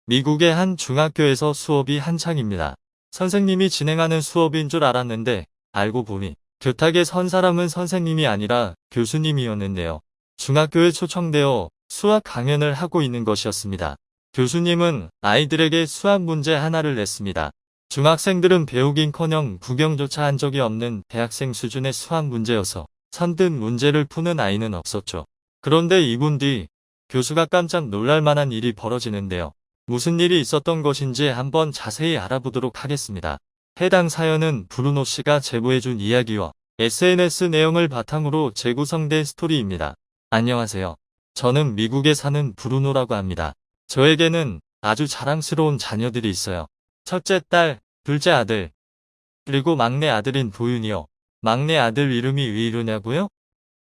미국의 한 중학교에서 수업이 한창입니다. 선생님이 진행하는 수업인 줄 알았는데 알고 보니 교탁에 선 사람은 선생님이 아니라 교수님이었는데요. 중학교에 초청되어 수학 강연을 하고 있는 것이었습니다. 교수님은 아이들에게 수학 문제 하나를 냈습니다. 중학생들은 배우긴커녕 구경조차 한 적이 없는 대학생 수준의 수학 문제여서 선뜻 문제를 푸는 아이는 없었죠. 그런데 2분 뒤 교수가 깜짝 놀랄 만한 일이 벌어지는데요. 무슨 일이 있었던 것인지 한번 자세히 알아보도록 하겠습니다. 해당 사연은 브루노 씨가 제보해준 이야기와 SNS 내용을 바탕으로 재구성된 스토리입니다. 안녕하세요. 저는 미국에 사는 브루노라고 합니다. 저에게는 아주 자랑스러운 자녀들이 있어요. 첫째 딸, 둘째 아들, 그리고 막내 아들인 도윤이요. 막내 아들 이름이 왜 이러냐고요?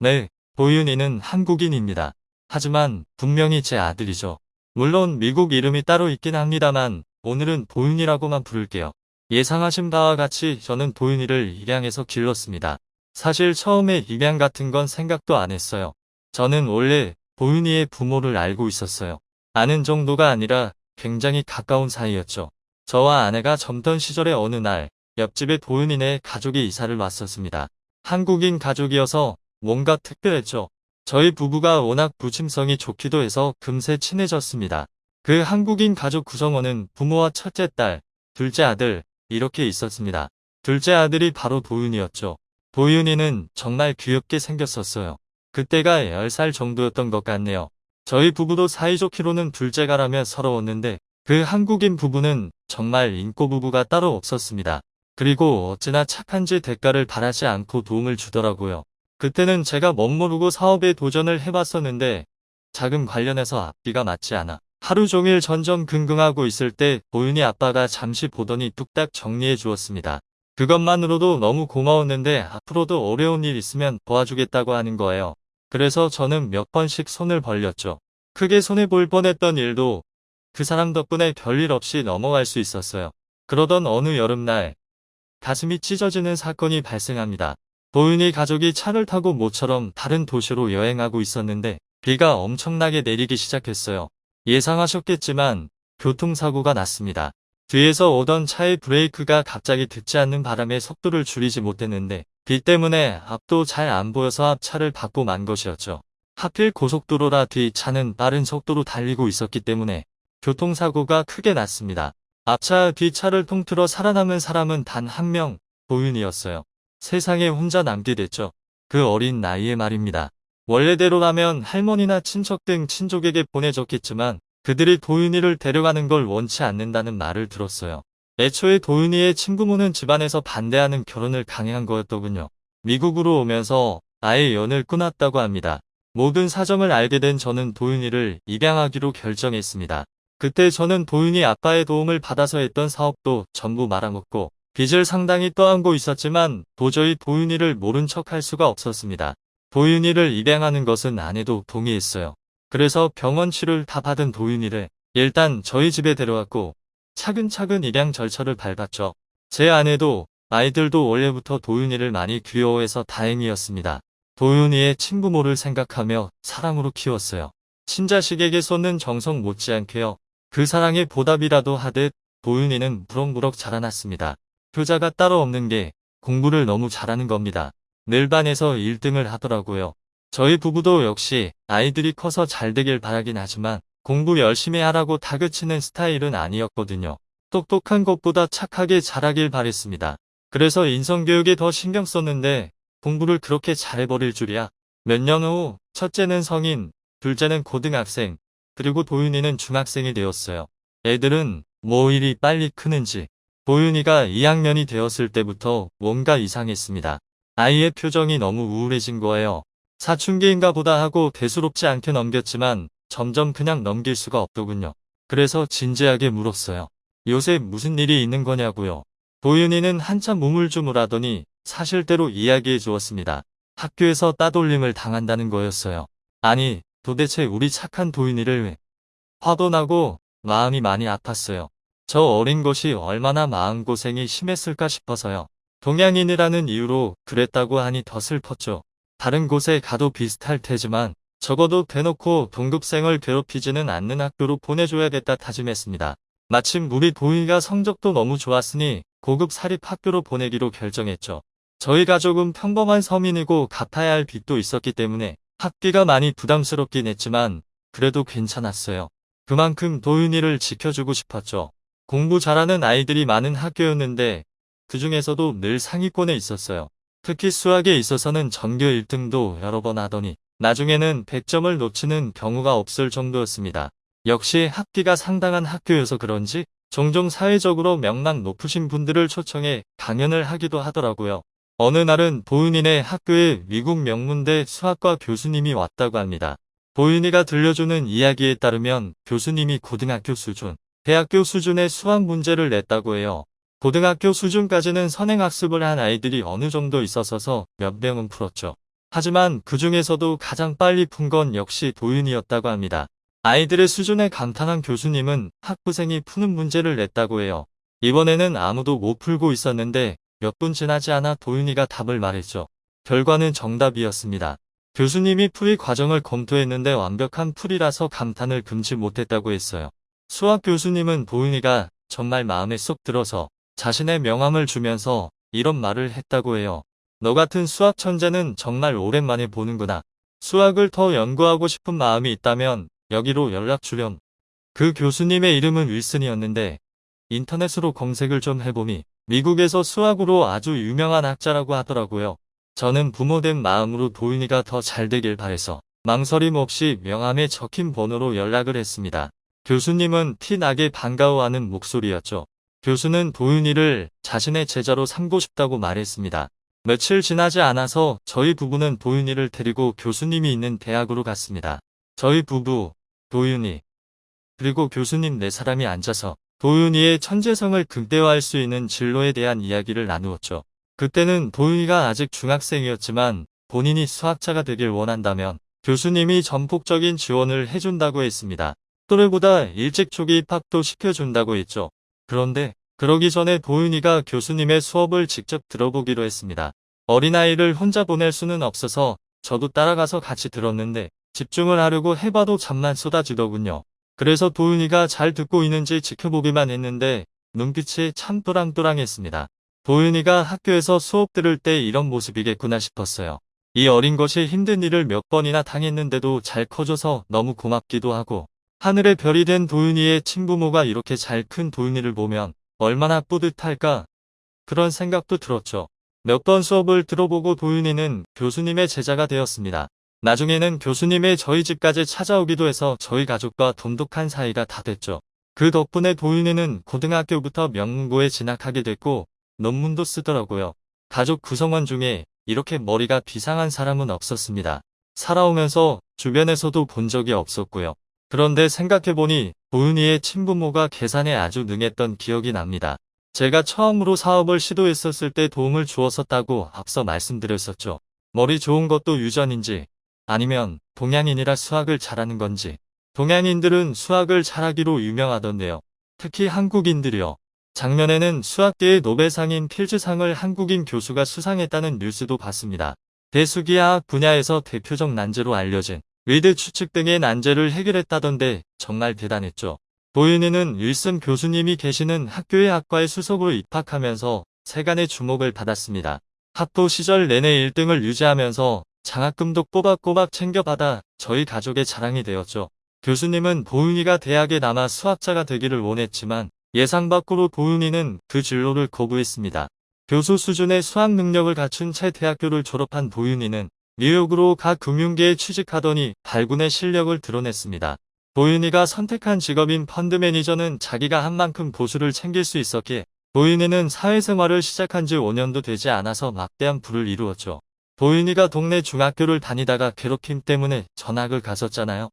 네, 도윤이는 한국인입니다. 하지만 분명히 제 아들이죠. 물론 미국 이름이 따로 있긴 합니다만 오늘은 도윤이라고만 부를게요. 예상하신 바와 같이 저는 도윤이를 입양해서 길렀습니다. 사실 처음에 입양 같은 건 생각도 안 했어요. 저는 원래 도윤이의 부모를 알고 있었어요. 아는 정도가 아니라 굉장히 가까운 사이였죠. 저와 아내가 젊던 시절의 어느 날 옆집에 도윤이네 가족이 이사를 왔었습니다. 한국인 가족이어서 뭔가 특별했죠. 저희 부부가 워낙 부침성이 좋기도 해서 금세 친해졌습니다. 그 한국인 가족 구성원은 부모와 첫째 딸, 둘째 아들 이렇게 있었습니다. 둘째 아들이 바로 도윤이었죠. 도윤이는 정말 귀엽게 생겼었어요. 그때가 10살 정도였던 것 같네요. 저희 부부도 사이좋기로는 둘째가라며 서러웠는데 그 한국인 부부는 정말 인꼬 부부가 따로 없었습니다. 그리고 어찌나 착한지 대가를 바라지 않고 도움을 주더라고요. 그때는 제가 멋모르고 사업에 도전을 해봤었는데 자금 관련해서 앞뒤가 맞지 않아 하루 종일 전전긍긍하고 있을 때 도윤이 아빠가 잠시 보더니 뚝딱 정리해 주었습니다. 그것만으로도 너무 고마웠는데 앞으로도 어려운 일 있으면 도와주겠다고 하는 거예요. 그래서 저는 몇 번씩 손을 벌렸죠. 크게 손해볼 뻔했던 일도 그 사람 덕분에 별일 없이 넘어갈 수 있었어요. 그러던 어느 여름날 가슴이 찢어지는 사건이 발생합니다. 도윤이 가족이 차를 타고 모처럼 다른 도시로 여행하고 있었는데 비가 엄청나게 내리기 시작했어요. 예상하셨겠지만 교통사고가 났습니다. 뒤에서 오던 차의 브레이크가 갑자기 듣지 않는 바람에 속도를 줄이지 못했는데 비 때문에 앞도 잘 안 보여서 앞차를 받고 만 것이었죠. 하필 고속도로라 뒤 차는 빠른 속도로 달리고 있었기 때문에 교통사고가 크게 났습니다. 앞차 뒷차를 통틀어 살아남은 사람은 단 한 명, 도윤이었어요. 세상에 혼자 남게 됐죠. 그 어린 나이에 말입니다. 원래대로라면 할머니나 친척 등 친족에게 보내줬겠지만 그들이 도윤이를 데려가는 걸 원치 않는다는 말을 들었어요. 애초에 도윤이의 친부모는 집안에서 반대하는 결혼을 강행한 거였더군요. 미국으로 오면서 아예 연을 끊었다고 합니다. 모든 사정을 알게 된 저는 도윤이를 입양하기로 결정했습니다. 그때 저는 도윤이 아빠의 도움을 받아서 했던 사업도 전부 말아먹고 빚을 상당히 떠안고 있었지만 도저히 도윤이를 모른 척 할 수가 없었습니다. 도윤이를 입양하는 것은 아내도 동의했어요. 그래서 병원 치료를 다 받은 도윤이를 일단 저희 집에 데려왔고 차근차근 입양 절차를 밟았죠. 제 아내도 아이들도 원래부터 도윤이를 많이 귀여워해서 다행이었습니다. 도윤이의 친부모를 생각하며 사랑으로 키웠어요. 친자식에게 쏟는 정성 못지않게요. 그 사랑의 보답이라도 하듯 도윤이는 무럭무럭 자라났습니다. 효자가 따로 없는 게 공부를 너무 잘하는 겁니다. 늘 반에서 1등을 하더라고요. 저희 부부도 역시 아이들이 커서 잘 되길 바라긴 하지만 공부 열심히 하라고 다그치는 스타일은 아니었거든요. 똑똑한 것보다 착하게 자라길 바랬습니다. 그래서 인성교육에 더 신경 썼는데 공부를 그렇게 잘해버릴 줄이야. 몇 년 후 첫째는 성인, 둘째는 고등학생, 그리고 도윤이는 중학생이 되었어요. 애들은 뭐 이리 빨리 크는지. 도윤이가 2학년이 되었을 때부터 뭔가 이상했습니다. 아이의 표정이 너무 우울해진 거예요. 사춘기인가 보다 하고 대수롭지 않게 넘겼지만 점점 그냥 넘길 수가 없더군요. 그래서 진지하게 물었어요. 요새 무슨 일이 있는 거냐고요. 도윤이는 한참 우물쭈물하더니 사실대로 이야기해 주었습니다. 학교에서 따돌림을 당한다는 거였어요. 아니, 도대체 우리 착한 도윤이를 왜? 화도 나고 마음이 많이 아팠어요. 저 어린 것이 얼마나 마음고생이 심했을까 싶어서요. 동양인이라는 이유로 그랬다고 하니 더 슬펐죠. 다른 곳에 가도 비슷할 테지만 적어도 대놓고 동급생을 괴롭히지는 않는 학교로 보내줘야겠다 다짐했습니다. 마침 우리 도윤이가 성적도 너무 좋았으니 고급 사립학교로 보내기로 결정했죠. 저희 가족은 평범한 서민이고 갚아야 할 빚도 있었기 때문에 학비가 많이 부담스럽긴 했지만 그래도 괜찮았어요. 그만큼 도윤이를 지켜주고 싶었죠. 공부 잘하는 아이들이 많은 학교였는데 그 중에서도 늘 상위권에 있었어요. 특히 수학에 있어서는 전교 1등도 여러 번 하더니 나중에는 100점을 놓치는 경우가 없을 정도였습니다. 역시 학비가 상당한 학교여서 그런지 종종 사회적으로 명망 높으신 분들을 초청해 강연을 하기도 하더라고요. 어느 날은 도윤이네 학교에 미국 명문대 수학과 교수님이 왔다고 합니다. 도윤이가 들려주는 이야기에 따르면 교수님이 고등학교 수준, 대학교 수준의 수학 문제를 냈다고 해요. 고등학교 수준까지는 선행학습을 한 아이들이 어느 정도 있었어서 몇 명은 풀었죠. 하지만 그 중에서도 가장 빨리 푼 건 역시 도윤이었다고 합니다. 아이들의 수준에 감탄한 교수님은 학부생이 푸는 문제를 냈다고 해요. 이번에는 아무도 못 풀고 있었는데 몇 분 지나지 않아 도윤이가 답을 말했죠. 결과는 정답이었습니다. 교수님이 풀이 과정을 검토했는데 완벽한 풀이라서 감탄을 금치 못했다고 했어요. 수학 교수님은 도윤이가 정말 마음에 쏙 들어서 자신의 명함을 주면서 이런 말을 했다고 해요. 너 같은 수학 천재는 정말 오랜만에 보는구나. 수학을 더 연구하고 싶은 마음이 있다면 여기로 연락 주렴. 그 교수님의 이름은 윌슨이었는데 인터넷으로 검색을 좀 해보니 미국에서 수학으로 아주 유명한 학자라고 하더라고요. 저는 부모된 마음으로 도윤이가 더 잘 되길 바래서 망설임 없이 명함에 적힌 번호로 연락을 했습니다. 교수님은 티나게 반가워하는 목소리였죠. 교수는 도윤이를 자신의 제자로 삼고 싶다고 말했습니다. 며칠 지나지 않아서 저희 부부는 도윤이를 데리고 교수님이 있는 대학으로 갔습니다. 저희 부부, 도윤이, 그리고 교수님 4사람이 앉아서 도윤이의 천재성을 극대화할 수 있는 진로에 대한 이야기를 나누었죠. 그때는 도윤이가 아직 중학생이었지만 본인이 수학자가 되길 원한다면 교수님이 전폭적인 지원을 해준다고 했습니다. 또래보다 일찍 초기 입학도 시켜준다고 했죠. 그런데 그러기 전에 도윤이가 교수님의 수업을 직접 들어보기로 했습니다. 어린아이를 혼자 보낼 수는 없어서 저도 따라가서 같이 들었는데 집중을 하려고 해봐도 잠만 쏟아지더군요. 그래서 도윤이가 잘 듣고 있는지 지켜보기만 했는데 눈빛이 참 또랑또랑했습니다. 도윤이가 학교에서 수업 들을 때 이런 모습이겠구나 싶었어요. 이 어린 것이 힘든 일을 몇 번이나 당했는데도 잘 커줘서 너무 고맙기도 하고 하늘의 별이 된 도윤이의 친부모가 이렇게 잘 큰 도윤이를 보면 얼마나 뿌듯할까 그런 생각도 들었죠. 몇 번 수업을 들어보고 도윤이는 교수님의 제자가 되었습니다. 나중에는 교수님의 저희 집까지 찾아오기도 해서 저희 가족과 돈독한 사이가 다 됐죠. 그 덕분에 도윤이는 고등학교부터 명문고에 진학하게 됐고 논문도 쓰더라고요. 가족 구성원 중에 이렇게 머리가 비상한 사람은 없었습니다. 살아오면서 주변에서도 본 적이 없었고요. 그런데 생각해보니 도윤이의 친부모가 계산에 아주 능했던 기억이 납니다. 제가 처음으로 사업을 시도했었을 때 도움을 주었었다고 앞서 말씀드렸었죠. 머리 좋은 것도 유전인지 아니면 동양인이라 수학을 잘하는 건지. 동양인들은 수학을 잘하기로 유명하던데요. 특히 한국인들이요. 작년에는 수학계의 노벨상인 필즈상을 한국인 교수가 수상했다는 뉴스도 봤습니다. 대수기하학 분야에서 대표적 난제로 알려진 위드 추측 등의 난제를 해결했다던데 정말 대단했죠. 도윤이는 윌슨 교수님이 계시는 학교의 학과에 수석으로 입학하면서 세간의 주목을 받았습니다. 학부 시절 내내 1등을 유지하면서 장학금도 꼬박꼬박 챙겨받아 저희 가족의 자랑이 되었죠. 교수님은 도윤이가 대학에 남아 수학자가 되기를 원했지만 예상 밖으로 도윤이는 그 진로를 거부했습니다. 교수 수준의 수학 능력을 갖춘 채 대학교를 졸업한 도윤이는 뉴욕으로 가 금융계에 취직하더니 발군의 실력을 드러냈습니다. 도윤이가 선택한 직업인 펀드 매니저는 자기가 한 만큼 보수를 챙길 수 있었기에 도윤이는 사회생활을 시작한 지 5년도 되지 않아서 막대한 부를 이루었죠. 도윤이가 동네 중학교를 다니다가 괴롭힘 때문에 전학을 갔었잖아요.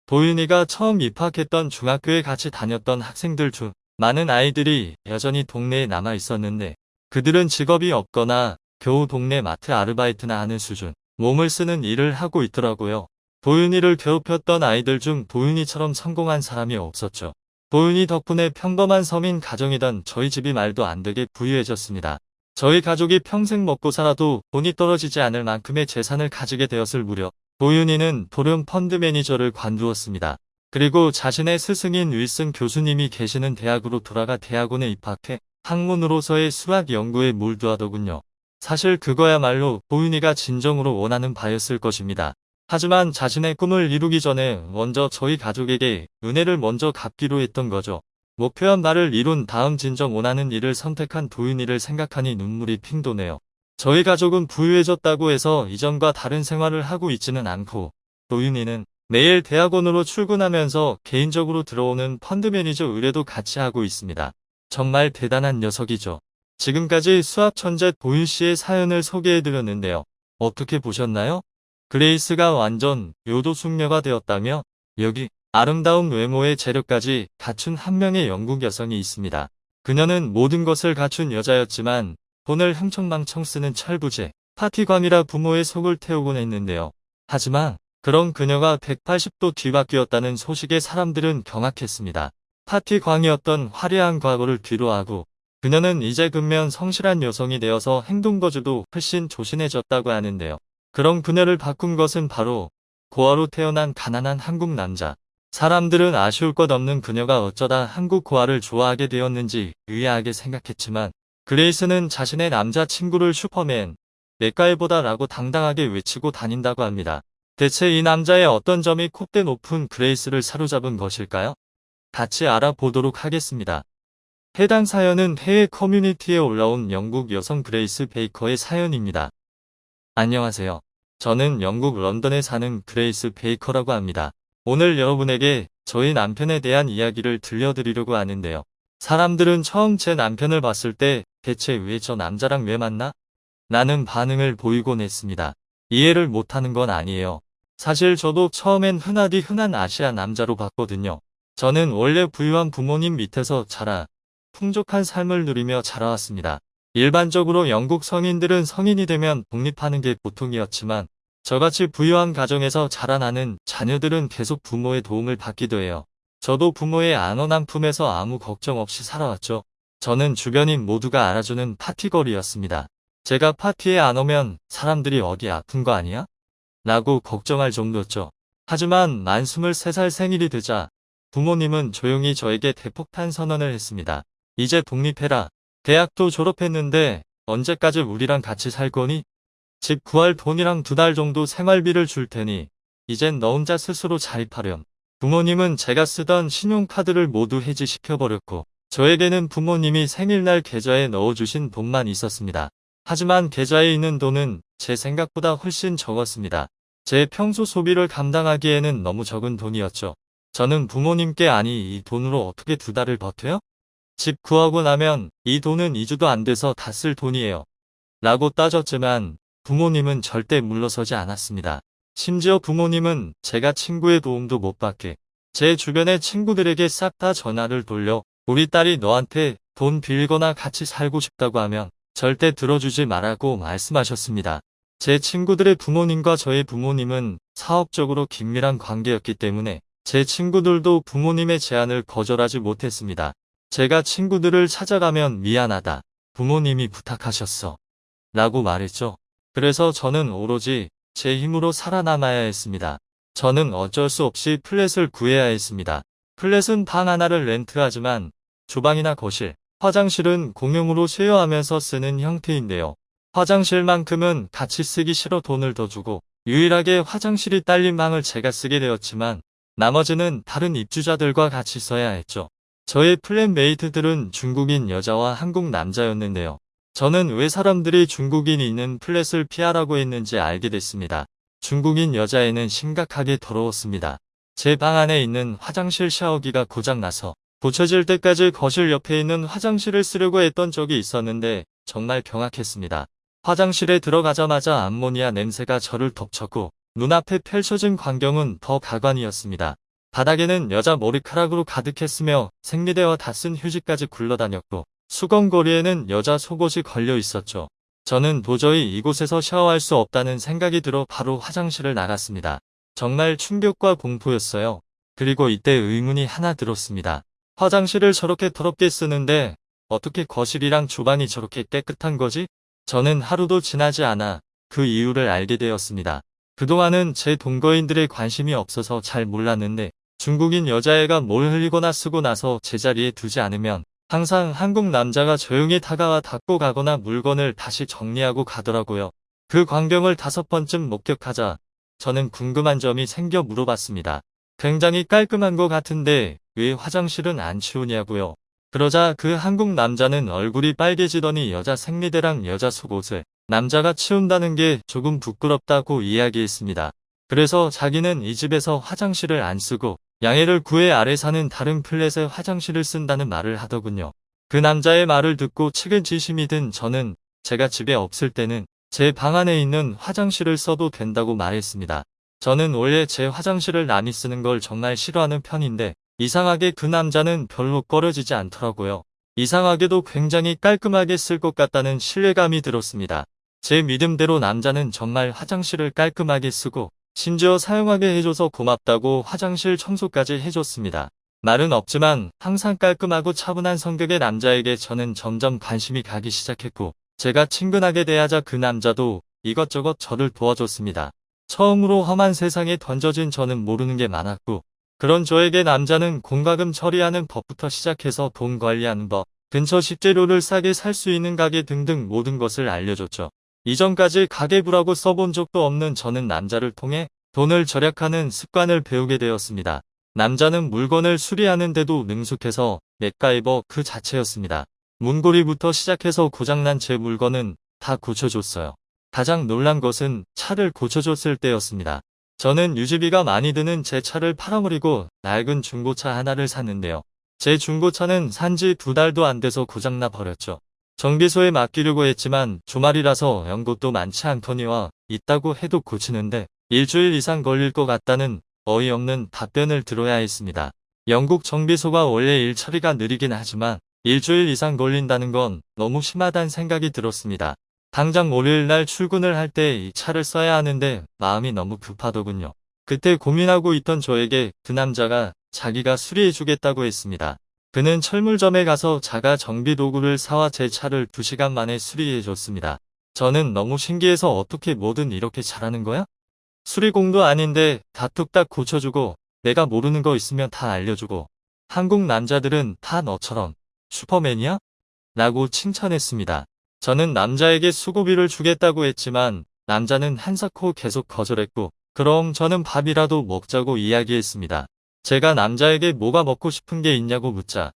도윤이가 처음 입학했던 중학교에 같이 다녔던 학생들 중 많은 아이들이 여전히 동네에 남아 있었는데 그들은 직업이 없거나 겨우 동네 마트 아르바이트나 하는 수준. 몸을 쓰는 일을 하고 있더라고요. 도윤이를 괴롭혔던 아이들 중 도윤이처럼 성공한 사람이 없었죠. 도윤이 덕분에 평범한 서민 가정이던 저희 집이 말도 안 되게 부유해졌습니다. 저희 가족이 평생 먹고 살아도 돈이 떨어지지 않을 만큼의 재산을 가지게 되었을 무렵 도윤이는 돌연 펀드 매니저를 관두었습니다. 그리고 자신의 스승인 윌슨 교수님이 계시는 대학으로 돌아가 대학원에 입학해 학문으로서의 수학 연구에 몰두하더군요. 사실 그거야말로 도윤이가 진정으로 원하는 바였을 것입니다. 하지만 자신의 꿈을 이루기 전에 먼저 저희 가족에게 은혜를 먼저 갚기로 했던 거죠. 목표한 바를 이룬 다음 진정 원하는 일을 선택한 도윤이를 생각하니 눈물이 핑 도네요. 저희 가족은 부유해졌다고 해서 이전과 다른 생활을 하고 있지는 않고 도윤이는 매일 대학원으로 출근하면서 개인적으로 들어오는 펀드 매니저 의뢰도 같이 하고 있습니다. 정말 대단한 녀석이죠. 지금까지 수학 천재 도윤 씨의 사연을 소개해드렸는데요. 어떻게 보셨나요? 그레이스가 완전 요도숙녀가 되었다며 여기 아름다운 외모의 재력까지 갖춘 한 명의 영국 여성이 있습니다. 그녀는 모든 것을 갖춘 여자였지만 돈을 흥청망청 쓰는 철부지, 파티광이라 부모의 속을 태우곤 했는데요. 하지만 그런 그녀가 180도 뒤바뀌었다는 소식에 사람들은 경악했습니다. 파티광이었던 화려한 과거를 뒤로하고 그녀는 이제 근면 성실한 여성이 되어서 행동거주도 훨씬 조신해졌다고 하는데요. 그런 그녀를 바꾼 것은 바로 고아로 태어난 가난한 한국 남자. 사람들은 아쉬울 것 없는 그녀가 어쩌다 한국 고아를 좋아하게 되었는지 의아하게 생각했지만 그레이스는 자신의 남자친구를 슈퍼맨, 맥가이버다라고 당당하게 외치고 다닌다고 합니다. 대체 이 남자의 어떤 점이 콧대 높은 그레이스를 사로잡은 것일까요? 같이 알아보도록 하겠습니다. 해당 사연은 해외 커뮤니티에 올라온 영국 여성 그레이스 베이커의 사연입니다. 안녕하세요. 저는 영국 런던에 사는 그레이스 베이커라고 합니다. 오늘 여러분에게 저희 남편에 대한 이야기를 들려드리려고 하는데요. 사람들은 처음 제 남편을 봤을 때 대체 왜 저 남자랑 왜 만나? 라는 반응을 보이곤 했습니다. 이해를 못하는 건 아니에요. 사실 저도 처음엔 흔하디 흔한 아시아 남자로 봤거든요. 저는 원래 부유한 부모님 밑에서 자라 풍족한 삶을 누리며 자라왔습니다. 일반적으로 영국 성인들은 성인이 되면 독립하는 게 보통이었지만 저같이 부유한 가정에서 자라나는 자녀들은 계속 부모의 도움을 받기도 해요. 저도 부모의 안언한 품에서 아무 걱정 없이 살아왔죠. 저는 주변인 모두가 알아주는 파티걸이었습니다. 제가 파티에 안 오면 사람들이 어디 아픈 거 아니야? 라고 걱정할 정도였죠. 하지만 만 23살 생일이 되자 부모님은 조용히 저에게 대폭탄 선언을 했습니다. 이제 독립해라. 대학도 졸업했는데 언제까지 우리랑 같이 살 거니? 집 구할 돈이랑 2달 정도 생활비를 줄 테니 이젠 너 혼자 스스로 자립하렴. 부모님은 제가 쓰던 신용카드를 모두 해지시켜버렸고 저에게는 부모님이 생일날 계좌에 넣어주신 돈만 있었습니다. 하지만 계좌에 있는 돈은 제 생각보다 훨씬 적었습니다. 제 평소 소비를 감당하기에는 너무 적은 돈이었죠. 저는 부모님께 아니 이 돈으로 어떻게 2달을 버텨요? 집 구하고 나면 이 돈은 2주도 안 돼서 다 쓸 돈이에요. 라고 따졌지만 부모님은 절대 물러서지 않았습니다. 심지어 부모님은 제가 친구의 도움도 못 받게 제 주변의 친구들에게 싹 다 전화를 돌려 우리 딸이 너한테 돈 빌거나 같이 살고 싶다고 하면 절대 들어주지 말라고 말씀하셨습니다. 제 친구들의 부모님과 저의 부모님은 사업적으로 긴밀한 관계였기 때문에 제 친구들도 부모님의 제안을 거절하지 못했습니다. 제가 친구들을 찾아가면 미안하다. 부모님이 부탁하셨어. 라고 말했죠. 그래서 저는 오로지 제 힘으로 살아남아야 했습니다. 저는 어쩔 수 없이 플랫을 구해야 했습니다. 플랫은 방 하나를 렌트하지만 주방이나 거실, 화장실은 공용으로 쉐어하면서 쓰는 형태인데요. 화장실만큼은 같이 쓰기 싫어 돈을 더 주고 유일하게 화장실이 딸린 방을 제가 쓰게 되었지만 나머지는 다른 입주자들과 같이 써야 했죠. 저의 플랫메이트들은 중국인 여자와 한국 남자였는데요. 저는 왜 사람들이 중국인이 있는 플랫을 피하라고 했는지 알게 됐습니다. 중국인 여자애는 심각하게 더러웠습니다. 제 방 안에 있는 화장실 샤워기가 고장나서 고쳐질 때까지 거실 옆에 있는 화장실을 쓰려고 했던 적이 있었는데 정말 경악했습니다. 화장실에 들어가자마자 암모니아 냄새가 저를 덮쳤고 눈앞에 펼쳐진 광경은 더 가관이었습니다. 바닥에는 여자 머리카락으로 가득했으며 생리대와 다 쓴 휴지까지 굴러다녔고 수건거리에는 여자 속옷이 걸려 있었죠. 저는 도저히 이곳에서 샤워할 수 없다는 생각이 들어 바로 화장실을 나갔습니다. 정말 충격과 공포였어요. 그리고 이때 의문이 하나 들었습니다. 화장실을 저렇게 더럽게 쓰는데 어떻게 거실이랑 주방이 저렇게 깨끗한 거지? 저는 하루도 지나지 않아 그 이유를 알게 되었습니다. 그동안은 제 동거인들의 관심이 없어서 잘 몰랐는데 중국인 여자애가 뭘 흘리거나 쓰고 나서 제자리에 두지 않으면 항상 한국 남자가 조용히 다가와 닦고 가거나 물건을 다시 정리하고 가더라고요. 그 광경을 5번쯤 목격하자 저는 궁금한 점이 생겨 물어봤습니다. 굉장히 깔끔한 것 같은데 왜 화장실은 안 치우냐고요. 그러자 그 한국 남자는 얼굴이 빨개지더니 여자 생리대랑 여자 속옷을 남자가 치운다는 게 조금 부끄럽다고 이야기했습니다. 그래서 자기는 이 집에서 화장실을 안 쓰고 양해를 구해 아래 사는 다른 플랫에 화장실을 쓴다는 말을 하더군요. 그 남자의 말을 듣고 측은지심이 든 저는 제가 집에 없을 때는 제 방 안에 있는 화장실을 써도 된다고 말했습니다. 저는 원래 제 화장실을 남이 쓰는 걸 정말 싫어하는 편인데 이상하게 그 남자는 별로 꺼려지지 않더라고요. 이상하게도 굉장히 깔끔하게 쓸 것 같다는 신뢰감이 들었습니다. 제 믿음대로 남자는 정말 화장실을 깔끔하게 쓰고 심지어 사용하게 해줘서 고맙다고 화장실 청소까지 해줬습니다. 말은 없지만 항상 깔끔하고 차분한 성격의 남자에게 저는 점점 관심이 가기 시작했고 제가 친근하게 대하자 그 남자도 이것저것 저를 도와줬습니다. 처음으로 험한 세상에 던져진 저는 모르는 게 많았고 그런 저에게 남자는 공과금 처리하는 법부터 시작해서 돈 관리하는 법, 근처 식재료를 싸게 살 수 있는 가게 등등 모든 것을 알려줬죠. 이전까지 가계부라고 써본 적도 없는 저는 남자를 통해 돈을 절약하는 습관을 배우게 되었습니다. 남자는 물건을 수리하는데도 능숙해서 맥가이버 그 자체였습니다. 문고리부터 시작해서 고장난 제 물건은 다 고쳐줬어요. 가장 놀란 것은 차를 고쳐줬을 때였습니다. 저는 유지비가 많이 드는 제 차를 팔아버리고 낡은 중고차 하나를 샀는데요. 제 중고차는 산지 2달도 안 돼서 고장나 버렸죠. 정비소에 맡기려고 했지만 주말이라서 연고도 많지 않더니와 있다고 해도 고치는데 일주일 이상 걸릴 것 같다는 어이없는 답변을 들어야 했습니다. 영국 정비소가 원래 일 처리가 느리긴 하지만 일주일 이상 걸린다는 건 너무 심하다는 생각이 들었습니다. 당장 월요일날 출근을 할 때 이 차를 써야 하는데 마음이 너무 급하더군요. 그때 고민하고 있던 저에게 그 남자가 자기가 수리해주겠다고 했습니다. 그는 철물점에 가서 자가 정비 도구를 사와 제 차를 2시간 만에 수리해줬습니다. 저는 너무 신기해서 어떻게 뭐든 이렇게 잘하는 거야? 수리공도 아닌데 다 뚝딱 고쳐주고 내가 모르는 거 있으면 다 알려주고 한국 남자들은 다 너처럼 슈퍼맨이야? 라고 칭찬했습니다. 저는 남자에게 수고비를 주겠다고 했지만 남자는 한사코 계속 거절했고 그럼 저는 밥이라도 먹자고 이야기했습니다. 제가 남자에게 뭐가 먹고 싶은 게 있냐고 묻자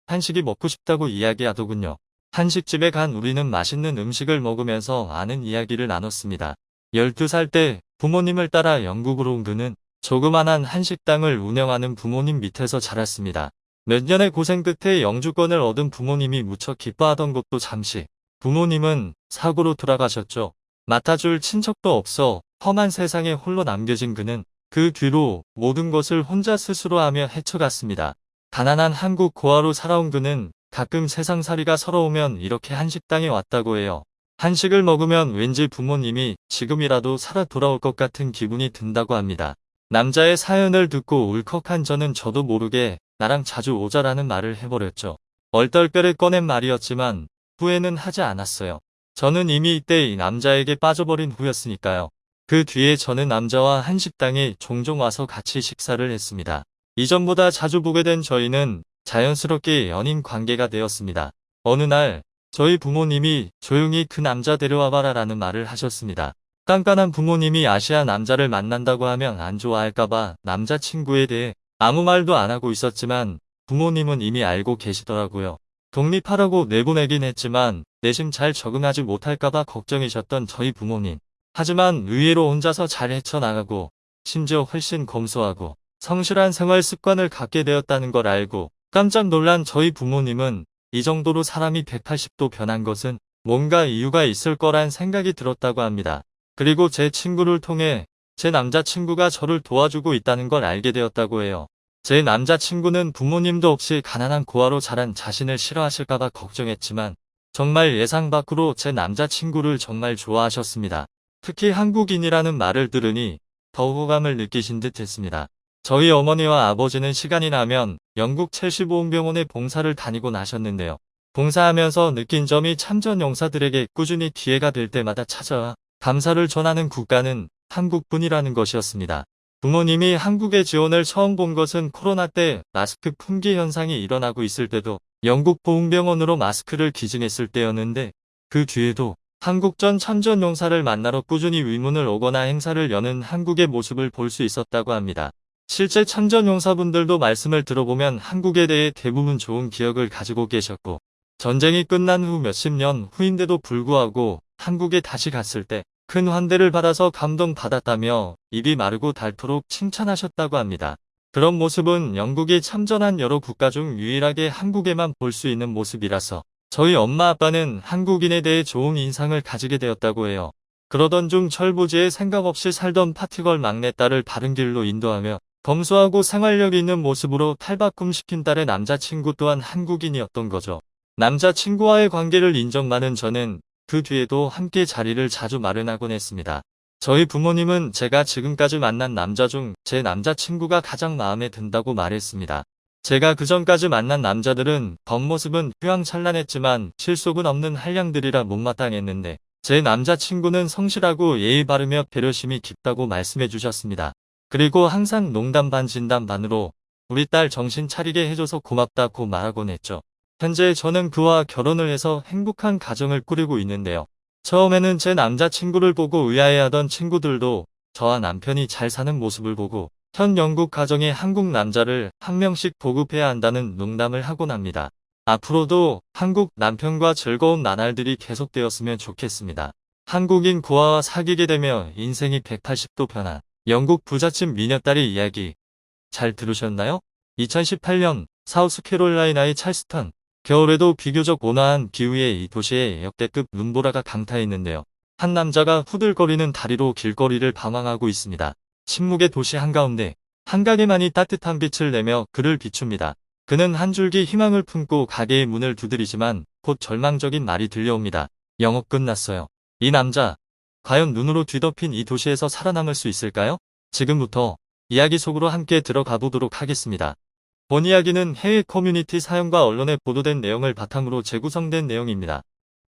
한식이 먹고 싶다고 이야기하더군요. 한식집에 간 우리는 맛있는 음식을 먹으면서 아는 이야기를 나눴습니다. 12살 때 부모님을 따라 영국으로 온 그는 조그만한 한식당을 운영하는 부모님 밑에서 자랐습니다. 몇 년의 고생 끝에 영주권을 얻은 부모님이 무척 기뻐하던 것도 잠시 부모님은 사고로 돌아가셨죠. 맡아줄 친척도 없어 험한 세상에 홀로 남겨진 그는 그 뒤로 모든 것을 혼자 스스로 하며 헤쳐갔습니다. 가난한 한국 고아로 살아온 그는 가끔 세상살이가 서러우면 이렇게 한식당에 왔다고 해요. 한식을 먹으면 왠지 부모님이 지금이라도 살아 돌아올 것 같은 기분이 든다고 합니다. 남자의 사연을 듣고 울컥한 저는 저도 모르게 나랑 자주 오자라는 말을 해버렸죠. 얼떨결에 꺼낸 말이었지만 후회는 하지 않았어요. 저는 이미 이때 이 남자에게 빠져버린 후였으니까요. 그 뒤에 저는 남자와 한식당에 종종 와서 같이 식사를 했습니다. 이전보다 자주 보게 된 저희는 자연스럽게 연인 관계가 되었습니다. 어느 날 저희 부모님이 조용히 그 남자 데려와봐라 라는 말을 하셨습니다. 깐깐한 부모님이 아시아 남자를 만난다고 하면 안 좋아할까봐 남자친구에 대해 아무 말도 안 하고 있었지만 부모님은 이미 알고 계시더라고요. 독립하라고 내보내긴 했지만 내심 잘 적응하지 못할까봐 걱정이셨던 저희 부모님. 하지만 의외로 혼자서 잘 헤쳐나가고 심지어 훨씬 검소하고 성실한 생활 습관을 갖게 되었다는 걸 알고 깜짝 놀란 저희 부모님은 이 정도로 사람이 180도 변한 것은 뭔가 이유가 있을 거란 생각이 들었다고 합니다. 그리고 제 친구를 통해 제 남자친구가 저를 도와주고 있다는 걸 알게 되었다고 해요. 제 남자친구는 부모님도 없이 가난한 고아로 자란 자신을 싫어하실까봐 걱정했지만 정말 예상 밖으로 제 남자친구를 정말 좋아하셨습니다. 특히 한국인이라는 말을 들으니 더욱 호감을 느끼신 듯 했습니다. 저희 어머니와 아버지는 시간이 나면 영국 첼시 보험병원에 봉사를 다니고 나셨는데요. 봉사하면서 느낀 점이 참전 용사들에게 꾸준히 기회가 될 때마다 찾아와 감사를 전하는 국가는 한국분이라는 것이었습니다. 부모님이 한국의 지원을 처음 본 것은 코로나 때 마스크 품귀 현상이 일어나고 있을 때도 영국 보훈병원으로 마스크를 기증했을 때였는데 그 뒤에도 한국전 참전용사를 만나러 꾸준히 위문을 오거나 행사를 여는 한국의 모습을 볼 수 있었다고 합니다. 실제 참전용사분들도 말씀을 들어보면 한국에 대해 대부분 좋은 기억을 가지고 계셨고 전쟁이 끝난 후 몇십 년 후인데도 불구하고 한국에 다시 갔을 때 큰 환대를 받아서 감동받았다며 입이 마르고 닳도록 칭찬하셨다고 합니다. 그런 모습은 영국이 참전한 여러 국가 중 유일하게 한국에만 볼 수 있는 모습이라서 저희 엄마 아빠는 한국인에 대해 좋은 인상을 가지게 되었다고 해요. 그러던 중 철부지에 생각 없이 살던 파티걸 막내딸을 바른 길로 인도하며 검소하고 생활력 있는 모습으로 탈바꿈시킨 딸의 남자친구 또한 한국인이었던 거죠. 남자친구와의 관계를 인정받은 저는 그 뒤에도 함께 자리를 자주 마련하곤 했습니다. 저희 부모님은 제가 지금까지 만난 남자 중 제 남자친구가 가장 마음에 든다고 말했습니다. 제가 그전까지 만난 남자들은 겉모습은 휘황찬란했지만 실속은 없는 한량들이라 못마땅했는데 제 남자친구는 성실하고 예의 바르며 배려심이 깊다고 말씀해 주셨습니다. 그리고 항상 농담 반 진담 반으로 우리 딸 정신 차리게 해줘서 고맙다고 말하곤 했죠. 현재 저는 그와 결혼을 해서 행복한 가정을 꾸리고 있는데요. 처음에는 제 남자친구를 보고 의아해하던 친구들도 저와 남편이 잘 사는 모습을 보고 현 영국 가정에 한국 남자를 한 명씩 보급해야 한다는 농담을 하곤 합니다. 앞으로도 한국 남편과 즐거운 나날들이 계속되었으면 좋겠습니다. 한국인 고아와 사귀게 되며 인생이 180도 변한 영국 부잣집 미녀딸의 이야기 잘 들으셨나요? 2018년 사우스캐롤라이나의 찰스턴 겨울에도 비교적 온화한 기후의 이 도시에 역대급 눈보라가 강타했는데요. 한 남자가 후들거리는 다리로 길거리를 방황하고 있습니다. 침묵의 도시 한가운데 한가게만이 따뜻한 빛을 내며 그를 비춥니다. 그는 한 줄기 희망을 품고 가게의 문을 두드리지만 곧 절망적인 말이 들려옵니다. 영업 끝났어요. 이 남자, 과연 눈으로 뒤덮인 이 도시에서 살아남을 수 있을까요? 지금부터 이야기 속으로 함께 들어가 보도록 하겠습니다. 본 이야기는 해외 커뮤니티 사연과 언론에 보도된 내용을 바탕으로 재구성된 내용입니다.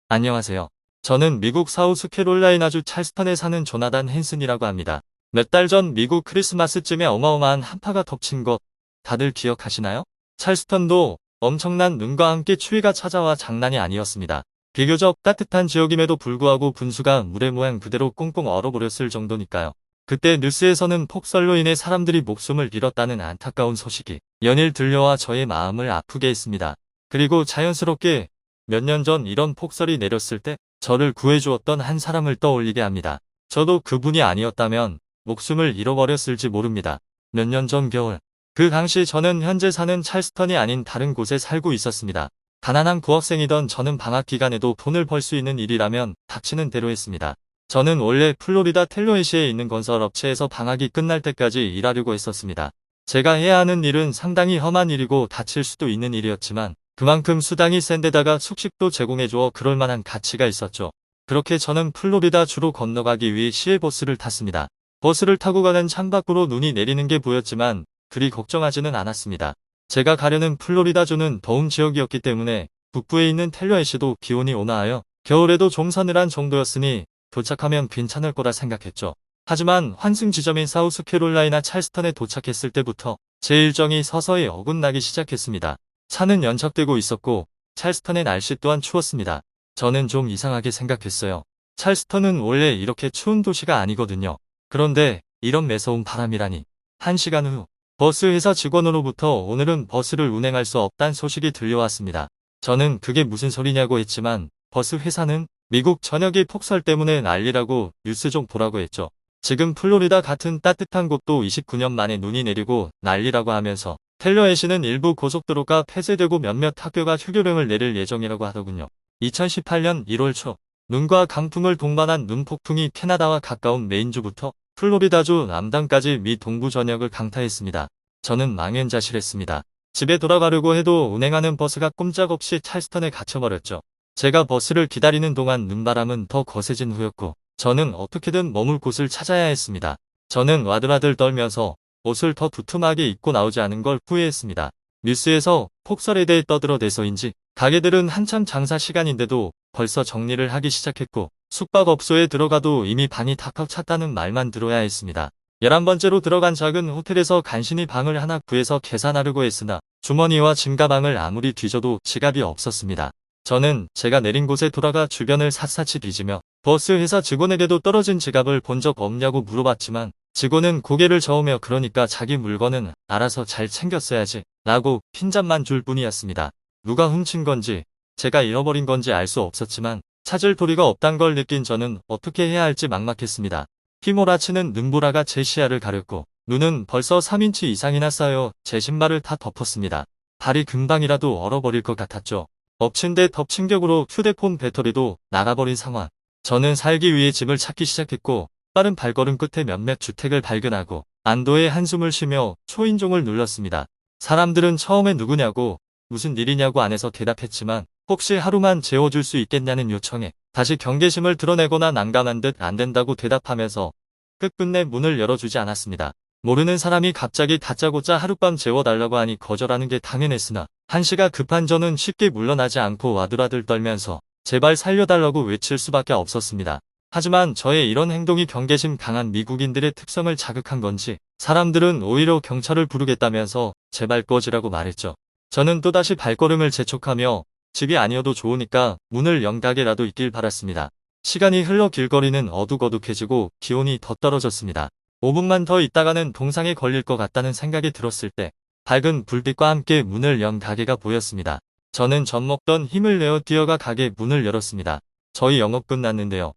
안녕하세요. 저는 미국 사우스캐롤라이나주 찰스턴에 사는 조나단 헨슨이라고 합니다. 몇 달 전 미국 크리스마스쯤에 어마어마한 한파가 덮친 것 다들 기억하시나요? 찰스턴도 엄청난 눈과 함께 추위가 찾아와 장난이 아니었습니다. 비교적 따뜻한 지역임에도 불구하고 분수가 물의 모양 그대로 꽁꽁 얼어버렸을 정도니까요. 그때 뉴스에서는 폭설로 인해 사람들이 목숨을 잃었다는 안타까운 소식이 연일 들려와 저의 마음을 아프게 했습니다. 그리고 자연스럽게 몇 년 전 이런 폭설이 내렸을 때 저를 구해주었던 한 사람을 떠올리게 합니다. 저도 그분이 아니었다면 목숨을 잃어버렸을지 모릅니다. 몇 년 전 겨울, 그 당시 저는 현재 사는 찰스턴이 아닌 다른 곳에 살고 있었습니다. 가난한 구학생이던 저는 방학 기간에도 돈을 벌 수 있는 일이라면 닥치는 대로 했습니다. 저는 원래 플로리다 텔로헤시에 있는 건설업체에서 방학이 끝날 때까지 일하려고 했었습니다. 제가 해야 하는 일은 상당히 험한 일이고 다칠 수도 있는 일이었지만 그만큼 수당이 센 데다가 숙식도 제공해주어 그럴 만한 가치가 있었죠. 그렇게 저는 플로리다 주로 건너가기 위해 시외버스를 탔습니다. 버스를 타고 가는 창밖으로 눈이 내리는 게 보였지만 그리 걱정하지는 않았습니다. 제가 가려는 플로리다주는 더운 지역이었기 때문에 북부에 있는 텔로헤시도 기온이 온화하여 겨울에도 좀 서늘한 정도였으니 도착하면 괜찮을 거라 생각했죠. 하지만 환승 지점인 사우스캐롤라이나 찰스턴에 도착했을 때부터 제 일정이 서서히 어긋나기 시작했습니다. 차는 연착되고 있었고 찰스턴의 날씨 또한 추웠습니다. 저는 좀 이상하게 생각했어요. 찰스턴은 원래 이렇게 추운 도시가 아니거든요. 그런데 이런 매서운 바람이라니. 1시간 후 버스 회사 직원으로부터 오늘은 버스를 운행할 수 없다는 소식이 들려왔습니다. 저는 그게 무슨 소리냐고 했지만 버스 회사는 미국 전역이 폭설 때문에 난리라고 뉴스 좀 보라고 했죠. 지금 플로리다 같은 따뜻한 곳도 29년 만에 눈이 내리고 난리라고 하면서 텔로헤시는 일부 고속도로가 폐쇄되고 몇몇 학교가 휴교령을 내릴 예정이라고 하더군요. 2018년 1월 초 눈과 강풍을 동반한 눈폭풍이 캐나다와 가까운 메인주부터 플로리다주 남단까지 미 동부 전역을 강타했습니다. 저는 망연자실했습니다. 집에 돌아가려고 해도 운행하는 버스가 꼼짝없이 찰스턴에 갇혀버렸죠. 제가 버스를 기다리는 동안 눈바람은 더 거세진 후였고 저는 어떻게든 머물 곳을 찾아야 했습니다. 저는 와들와들 떨면서 옷을 더 두툼하게 입고 나오지 않은 걸 후회했습니다. 뉴스에서 폭설에 대해 떠들어대서인지 가게들은 한참 장사 시간인데도 벌써 정리를 하기 시작했고 숙박업소에 들어가도 이미 방이 탁탁 찼다는 말만 들어야 했습니다. 11번째로 들어간 작은 호텔에서 간신히 방을 하나 구해서 계산하려고 했으나 주머니와 짐가방을 아무리 뒤져도 지갑이 없었습니다. 저는 제가 내린 곳에 돌아가 주변을 샅샅이 뒤지며 버스 회사 직원에게도 떨어진 지갑을 본 적 없냐고 물어봤지만 직원은 고개를 저으며 그러니까 자기 물건은 알아서 잘 챙겼어야지 라고 핀잔만 줄 뿐이었습니다. 누가 훔친 건지 제가 잃어버린 건지 알 수 없었지만 찾을 도리가 없단 걸 느낀 저는 어떻게 해야 할지 막막했습니다. 휘몰아치는 눈보라가 제 시야를 가렸고 눈은 벌써 3인치 이상이나 쌓여 제 신발을 다 덮었습니다. 발이 금방이라도 얼어버릴 것 같았죠. 엎친 데 덮친 격으로 휴대폰 배터리도 나가버린 상황. 저는 살기 위해 집을 찾기 시작했고 빠른 발걸음 끝에 몇몇 주택을 발견하고 안도의 한숨을 쉬며 초인종을 눌렀습니다. 사람들은 처음에 누구냐고 무슨 일이냐고 안에서 대답했지만 혹시 하루만 재워줄 수 있겠냐는 요청에 다시 경계심을 드러내거나 난감한 듯 안 된다고 대답하면서 끝끝내 문을 열어주지 않았습니다. 모르는 사람이 갑자기 다짜고짜 하룻밤 재워달라고 하니 거절하는 게 당연했으나 한시가 급한 저는 쉽게 물러나지 않고 와들와들 떨면서 제발 살려달라고 외칠 수밖에 없었습니다. 하지만 저의 이런 행동이 경계심 강한 미국인들의 특성을 자극한 건지 사람들은 오히려 경찰을 부르겠다면서 제발 꺼지라고 말했죠. 저는 또다시 발걸음을 재촉하며 집이 아니어도 좋으니까 문을 연 가게라도 있길 바랐습니다. 시간이 흘러 길거리는 어둑어둑해지고 기온이 더 떨어졌습니다. 5분만 더 있다가는 동상에 걸릴 것 같다는 생각이 들었을 때 밝은 불빛과 함께 문을 연 가게가 보였습니다. 저는 젖먹던 힘을 내어 뛰어가 가게 문을 열었습니다. 저희 영업 끝났는데요.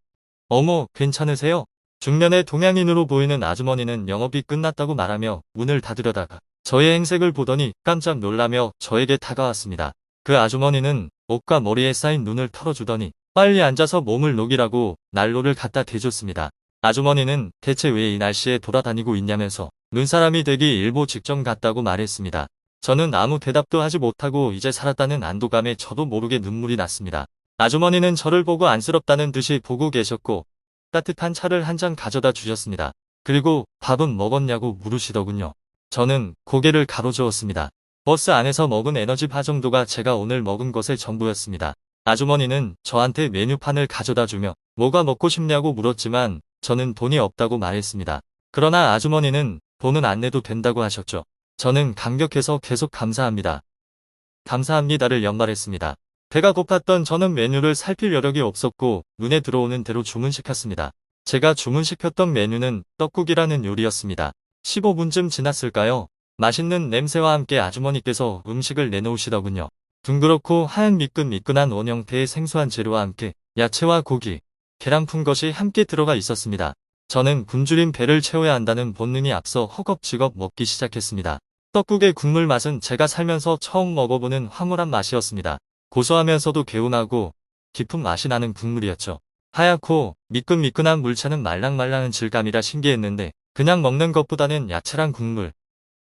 어머, 괜찮으세요? 중년의 동양인으로 보이는 아주머니는 영업이 끝났다고 말하며 문을 닫으려다가 저의 행색을 보더니 깜짝 놀라며 저에게 다가왔습니다. 그 아주머니는 옷과 머리에 쌓인 눈을 털어주더니 빨리 앉아서 몸을 녹이라고 난로를 갖다 대줬습니다. 아주머니는 대체 왜 이 날씨에 돌아다니고 있냐면서 눈사람이 되기 일보 직전 같다고 말했습니다. 저는 아무 대답도 하지 못하고 이제 살았다는 안도감에 저도 모르게 눈물이 났습니다. 아주머니는 저를 보고 안쓰럽다는 듯이 보고 계셨고 따뜻한 차를 한 잔 가져다 주셨습니다. 그리고 밥은 먹었냐고 물으시더군요. 저는 고개를 가로저었습니다. 버스 안에서 먹은 에너지바 정도가 제가 오늘 먹은 것의 전부였습니다. 아주머니는 저한테 메뉴판을 가져다 주며 뭐가 먹고 싶냐고 물었지만 저는 돈이 없다고 말했습니다. 그러나 아주머니는 돈은 안 내도 된다고 하셨죠. 저는 감격해서 계속 감사합니다. 감사합니다를 연말했습니다. 배가 고팠던 저는 메뉴를 살필 여력이 없었고 눈에 들어오는 대로 주문시켰습니다. 제가 주문시켰던 메뉴는 떡국이라는 요리였습니다. 15분쯤 지났을까요? 맛있는 냄새와 함께 아주머니께서 음식을 내놓으시더군요. 둥그렇고 하얀 미끈미끈한 원 형태의 생소한 재료와 함께 야채와 고기, 계란 푼 것이 함께 들어가 있었습니다. 저는 굶주린 배를 채워야 한다는 본능이 앞서 허겁지겁 먹기 시작했습니다. 떡국의 국물 맛은 제가 살면서 처음 먹어보는 황홀한 맛이었습니다. 고소하면서도 개운하고 깊은 맛이 나는 국물이었죠. 하얗고 미끈미끈한 물차는 말랑말랑한 질감이라 신기했는데 그냥 먹는 것보다는 야채랑 국물,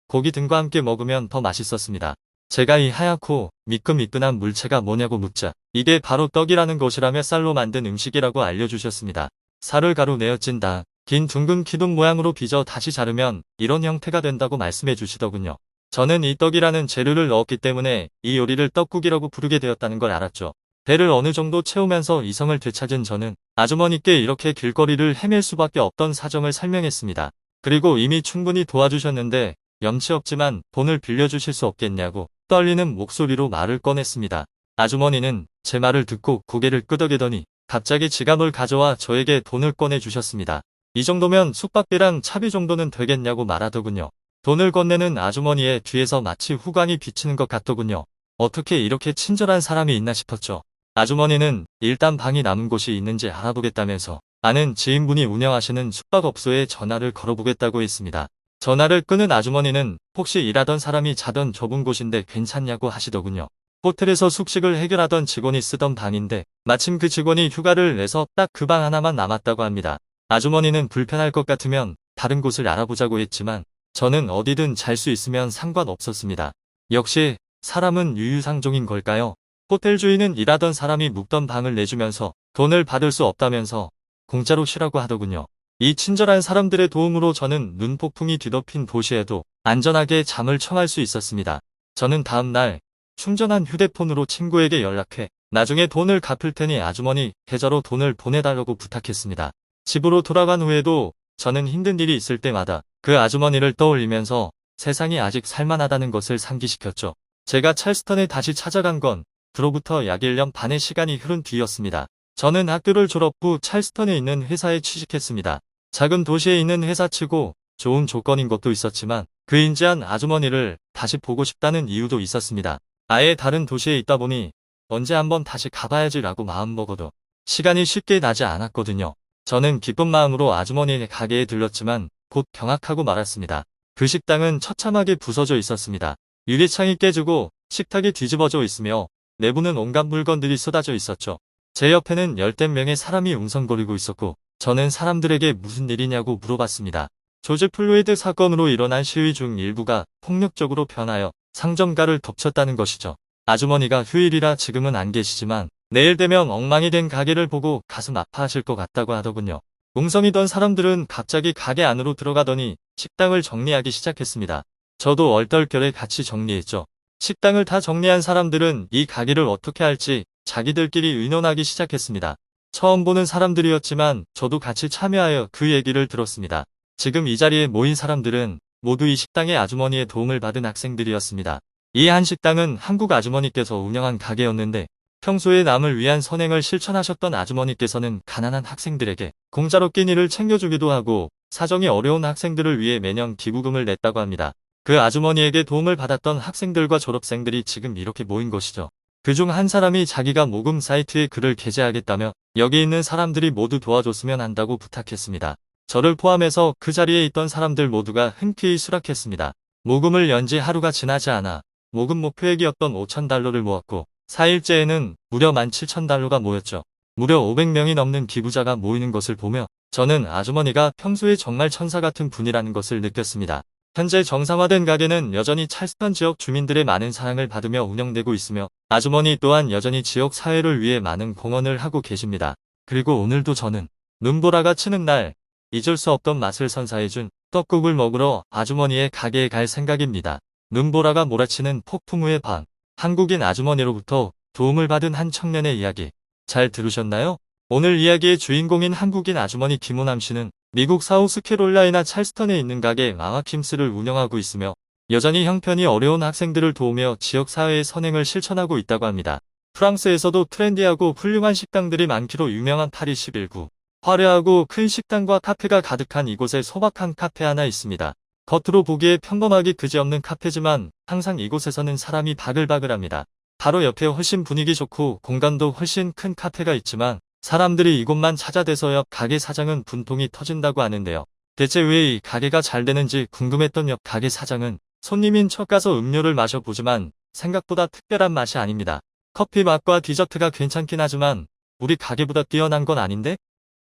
고기 등과 함께 먹으면 더 맛있었습니다. 제가 이 하얗고 미끈미끈한 물체가 뭐냐고 묻자 이게 바로 떡이라는 것이라며 쌀로 만든 음식이라고 알려주셨습니다. 쌀을 가루 내어 찐다. 긴 둥근 기둥 모양으로 빚어 다시 자르면 이런 형태가 된다고 말씀해 주시더군요. 저는 이 떡이라는 재료를 넣었기 때문에 이 요리를 떡국이라고 부르게 되었다는 걸 알았죠. 배를 어느 정도 채우면서 이성을 되찾은 저는 아주머니께 이렇게 길거리를 헤맬 수밖에 없던 사정을 설명했습니다. 그리고 이미 충분히 도와주셨는데 염치 없지만 돈을 빌려주실 수 없겠냐고 떨리는 목소리로 말을 꺼냈습니다. 아주머니는 제 말을 듣고 고개를 끄덕이더니 갑자기 지갑을 가져와 저에게 돈을 꺼내주셨습니다. 이 정도면 숙박비랑 차비 정도는 되겠냐고 말하더군요. 돈을 건네는 아주머니의 뒤에서 마치 후광이 비치는 것 같더군요. 어떻게 이렇게 친절한 사람이 있나 싶었죠. 아주머니는 일단 방이 남은 곳이 있는지 알아보겠다면서 아는 지인분이 운영하시는 숙박업소에 전화를 걸어보겠다고 했습니다. 전화를 끊은 아주머니는 혹시 일하던 사람이 자던 좁은 곳인데 괜찮냐고 하시더군요. 호텔에서 숙식을 해결하던 직원이 쓰던 방인데 마침 그 직원이 휴가를 내서 딱 그 방 하나만 남았다고 합니다. 아주머니는 불편할 것 같으면 다른 곳을 알아보자고 했지만 저는 어디든 잘 수 있으면 상관없었습니다. 역시 사람은 유유상종인 걸까요? 호텔 주인은 일하던 사람이 묵던 방을 내주면서 돈을 받을 수 없다면서 공짜로 쉬라고 하더군요. 이 친절한 사람들의 도움으로 저는 눈폭풍이 뒤덮인 도시에도 안전하게 잠을 청할 수 있었습니다. 저는 다음 날 충전한 휴대폰으로 친구에게 연락해 나중에 돈을 갚을 테니 아주머니 계좌로 돈을 보내달라고 부탁했습니다. 집으로 돌아간 후에도 저는 힘든 일이 있을 때마다 그 아주머니를 떠올리면서 세상이 아직 살만하다는 것을 상기시켰죠. 제가 찰스턴에 다시 찾아간 건 그로부터 약 1년 반의 시간이 흐른 뒤였습니다. 저는 학교를 졸업 후 찰스턴에 있는 회사에 취직했습니다. 작은 도시에 있는 회사치고 좋은 조건인 것도 있었지만 그 인지한 아주머니를 다시 보고 싶다는 이유도 있었습니다. 아예 다른 도시에 있다 보니 언제 한번 다시 가봐야지라고 마음먹어도 시간이 쉽게 나지 않았거든요. 저는 기쁜 마음으로 아주머니의 가게에 들렀지만 곧 경악하고 말았습니다. 그 식당은 처참하게 부서져 있었습니다. 유리창이 깨지고 식탁이 뒤집어져 있으며 내부는 온갖 물건들이 쏟아져 있었죠. 제 옆에는 열댓 명의 사람이 웅성거리고 있었고 저는 사람들에게 무슨 일이냐고 물어봤습니다. 조지 플로이드 사건으로 일어난 시위 중 일부가 폭력적으로 변하여 상점가를 덮쳤다는 것이죠. 아주머니가 휴일이라 지금은 안 계시지만 내일 되면 엉망이 된 가게를 보고 가슴 아파하실 것 같다고 하더군요. 웅성이던 사람들은 갑자기 가게 안으로 들어가더니 식당을 정리하기 시작했습니다. 저도 얼떨결에 같이 정리했죠. 식당을 다 정리한 사람들은 이 가게를 어떻게 할지 자기들끼리 의논하기 시작했습니다. 처음 보는 사람들이었지만 저도 같이 참여하여 그 얘기를 들었습니다. 지금 이 자리에 모인 사람들은 모두 이 식당의 아주머니의 도움을 받은 학생들이었습니다. 이 한 식당은 한국 아주머니께서 운영한 가게였는데 평소에 남을 위한 선행을 실천하셨던 아주머니께서는 가난한 학생들에게 공짜로 끼니를 챙겨주기도 하고 사정이 어려운 학생들을 위해 매년 기부금을 냈다고 합니다. 그 아주머니에게 도움을 받았던 학생들과 졸업생들이 지금 이렇게 모인 것이죠. 그중 한 사람이 자기가 모금 사이트에 글을 게재하겠다며 여기 있는 사람들이 모두 도와줬으면 한다고 부탁했습니다. 저를 포함해서 그 자리에 있던 사람들 모두가 흔쾌히 수락했습니다. 모금을 연 지 하루가 지나지 않아 모금 목표액이었던 $5,000를 모았고 4일째에는 무려 $17,000가 모였죠. 무려 500명이 넘는 기부자가 모이는 것을 보며 저는 아주머니가 평소에 정말 천사 같은 분이라는 것을 느꼈습니다. 현재 정상화된 가게는 여전히 찰스턴 지역 주민들의 많은 사랑을 받으며 운영되고 있으며 아주머니 또한 여전히 지역 사회를 위해 많은 공헌을 하고 계십니다. 그리고 오늘도 저는 눈보라가 치는 날 잊을 수 없던 맛을 선사해준 떡국을 먹으러 아주머니의 가게에 갈 생각입니다. 눈보라가 몰아치는 폭풍 후의 밤, 한국인 아주머니로부터 도움을 받은 한 청년의 이야기. 잘 들으셨나요? 오늘 이야기의 주인공인 한국인 아주머니 김호남 씨는 미국 사우스캐롤라이나 찰스턴에 있는 가게 마마킴스를 운영하고 있으며 여전히 형편이 어려운 학생들을 도우며 지역사회의 선행을 실천하고 있다고 합니다. 프랑스에서도 트렌디하고 훌륭한 식당들이 많기로 유명한 파리 11구. 화려하고 큰 식당과 카페가 가득한 이곳에 소박한 카페 하나 있습니다. 겉으로 보기에 평범하기 그지없는 카페지만 항상 이곳에서는 사람이 바글바글합니다. 바로 옆에 훨씬 분위기 좋고 공간도 훨씬 큰 카페가 있지만 사람들이 이곳만 찾아대서 옆 가게 사장은 분통이 터진다고 하는데요. 대체 왜 이 가게가 잘 되는지 궁금했던 옆 가게 사장은 손님인 척 가서 음료를 마셔보지만 생각보다 특별한 맛이 아닙니다. 커피 맛과 디저트가 괜찮긴 하지만 우리 가게보다 뛰어난 건 아닌데?